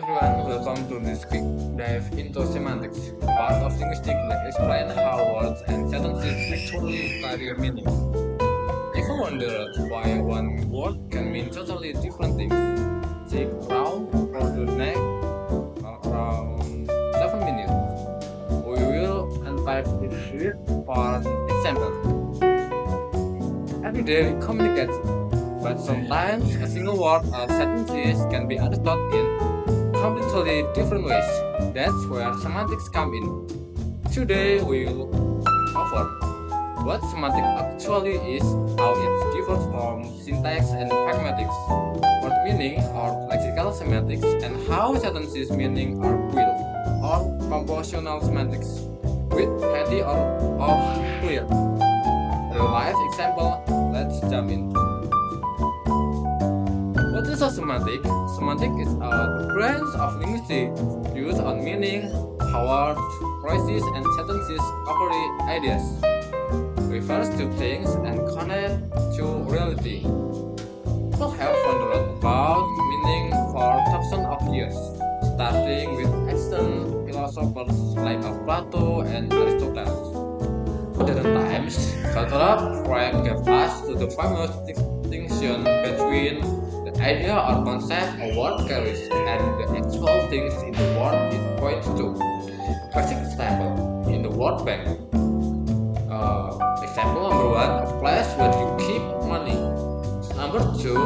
Everyone, welcome to this quick dive into semantics, part of linguistics that explain how words and sentences actually carry a meaning. If you wonder why one word can mean totally different things, take round or the neck around 7 minutes. We will unpack this with for example. Every day we communicate, but sometimes a single word or sentences can be understood in completely different ways. That's where semantics come in. Today we will cover what semantics actually is, how it differs from syntax and pragmatics, word meaning or lexical semantics, and how sentences meaning are built, or compositional semantics, with plenty of clear. The live example, let's jump in. What is a semantic? Semantic is the branch of linguistics used on meaning, how words, phrases, and sentences carry ideas, refers to things, and connect to reality. People have wondered about meaning for thousands of years, starting with ancient philosophers like Plato and Aristotle. Modern times, cultural frame gave us to the famous distinction between the idea or concept a word carries and the actual things in the word it points to. Basic example in the word bank. Example number one, a place where you keep money. Number two,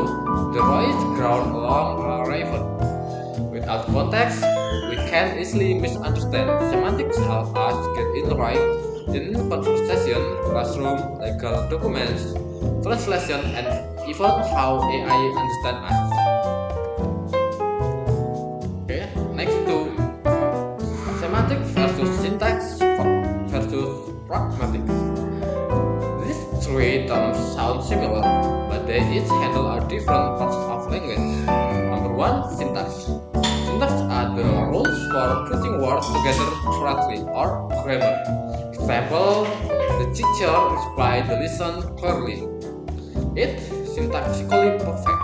the road ground along a river. Without context, we can easily misunderstand. Semantics help us get it right in conversation, classroom, legal documents, translation, and even how AI understand us. Okay, next to semantic versus syntax versus pragmatics. These three terms sound similar, but they each handle a different parts of language. Number one, syntax. Syntax are the rules for putting words together correctly or grammar. Example, the teacher explained the lesson clearly. It's syntactically perfect.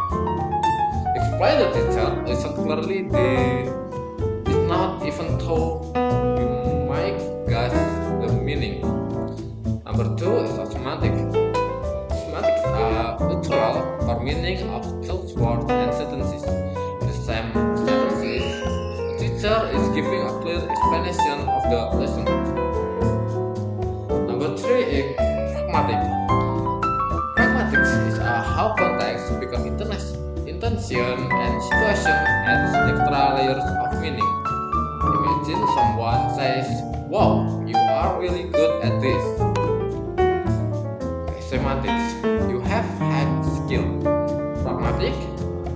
Explain the teacher listen clearly is not even though you might guess the meaning. Number two is a semantic. Semantics are literal or meaning of those words and sentences. The same sentences, the teacher is giving a clear explanation of the lesson. Number three is pragmatic. Pragmatics is how context become intention and situation adds extra layers of meaning. Imagine someone says, "Wow, you are really good at this." Semantics, you have had skill. Pragmatic,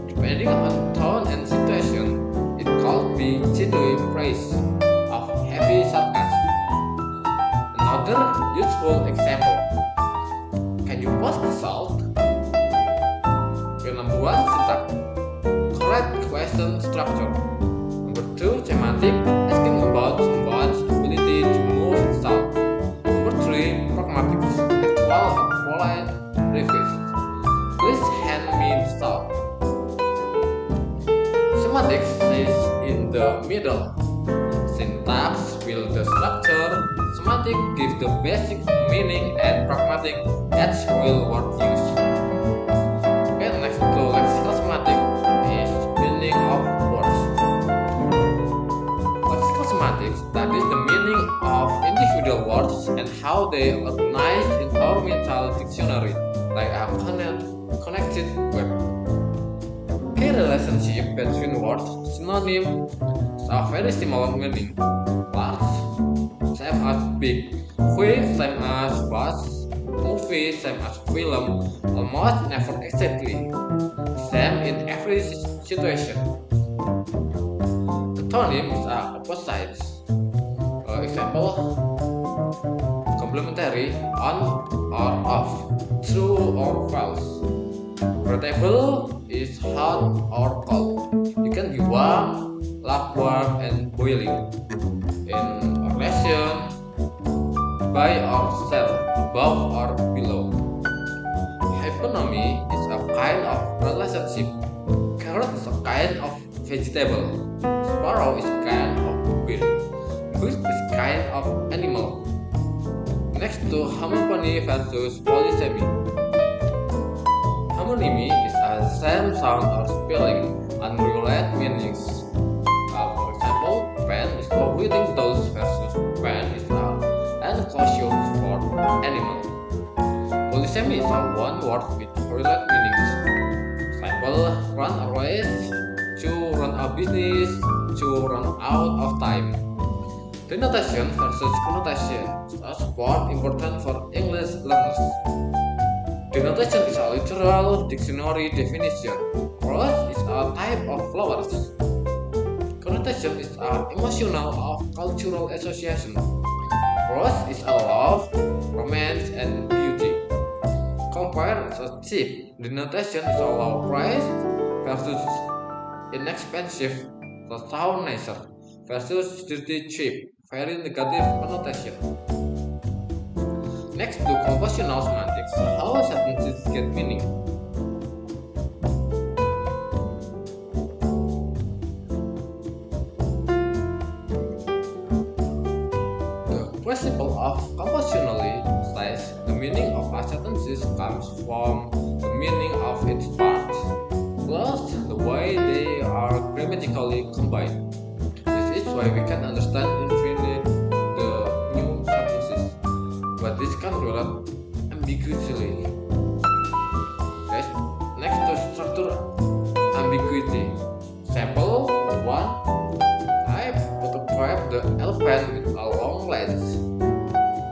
depending on tone and situation, it could be genuine praise of heavy sarcasm. Another useful example. Can you post the salt? Number one, syntax. Correct question structure. Number two, semantic. Asking about someone's ability to move salt. Number three, pragmatic. Actual or polite request. Please hand me the salt. Semantics is in the middle. Syntax builds the structure. Semantic gives the basic meaning, and pragmatic adds real word use. Okay, next to lexical semantic is meaning of words. Lexical semantics studies the meaning of individual words and how they organize in our mental dictionary, like a connected web. Key relationship between words, synonyms are very similar meaning. Large, same as big. Quick, same as fast. Movie, same as film. Almost never exactly. Same in every situation. Antonyms are opposites. Example, complementary, on or off, true or false. Breathable is hot or cold. You can be warm, lukewarm, and boiling. In a relation, by or sell, above or below. Hyponymy is a kind of relationship. Carrot is a kind of vegetable. Next to homophony versus polysemy. Homonymy is a same sound or spelling, unrelated meanings. For example, pen is for reading dolls versus pen is an enclosure for animal. Polysemy is a one word with related meanings. Example, run a race, to run a business, to run out of time. Denotation versus connotation is a sport important for English learners. Denotation is a literal dictionary definition. Rose is a type of flowers. Connotation is an emotional or cultural association. Rose is a love, romance, and beauty. Compare a cheap. Denotation is a low price versus inexpensive, the sound nicer, versus dirty cheap, very negative connotation. Next to compositional semantics, how sentences get meaning. The principle of compositionally says the meaning of a sentence comes from the meaning of its parts, plus the way they are grammatically combined. This is why we can understand infinite the new sentences, but this can relate ambiguously. Guys, next to structure ambiguity. Example 1. I photographed the elephant with a long lens.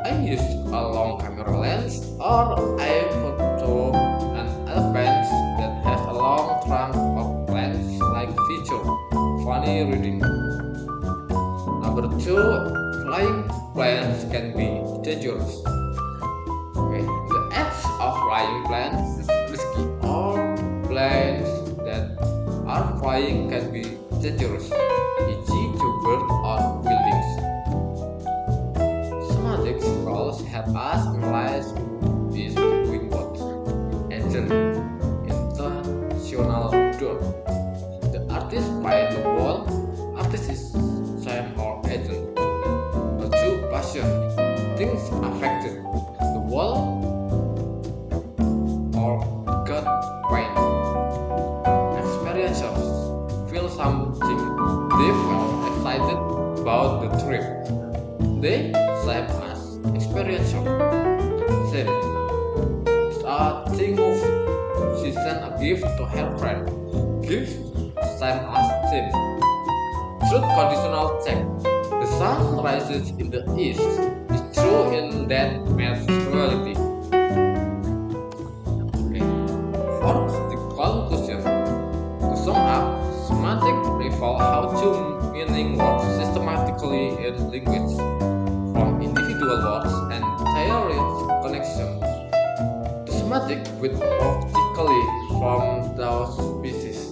I used a long camera lens, or I photo an elephant that has a long trunk of lens-like feature. Funny reading. Number 2, flying planes can be dangerous. Okay. The edge of flying planes is risky. All planes that are flying can be dangerous, e.g. to birds or buildings. Semantics rules help us analyze this between what? Agent, intentional dot. The artist painted the wall. Artist is same or agent. The two passion, things affected. The wall or got pain. Experiencers feel something. They felt excited about the trip. They same as experiencer. Same. It's a thing of she sent a gift to her friend. Gift same as thing. Truth conditional check. The sun rises in the east. It's true in that math reality. Okay. For the conclusion, to sum up, semantic reveal how to meaning works systematically in language, from individual words and theory connection to semantic with vertically from those species.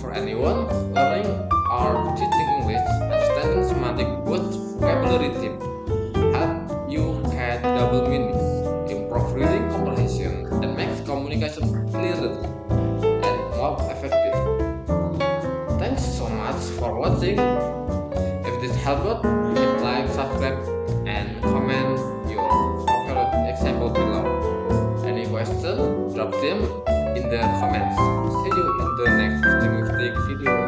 For anyone learning or teaching English, understanding semantic boosts vocabulary tip, help you get double meanings, improve reading comprehension, and makes communication clearer and more effective. Thanks so much for watching. If this helped, hit like, subscribe, and comment your favorite example below. Any question, drop them in the comments. See you in the next linguistic video.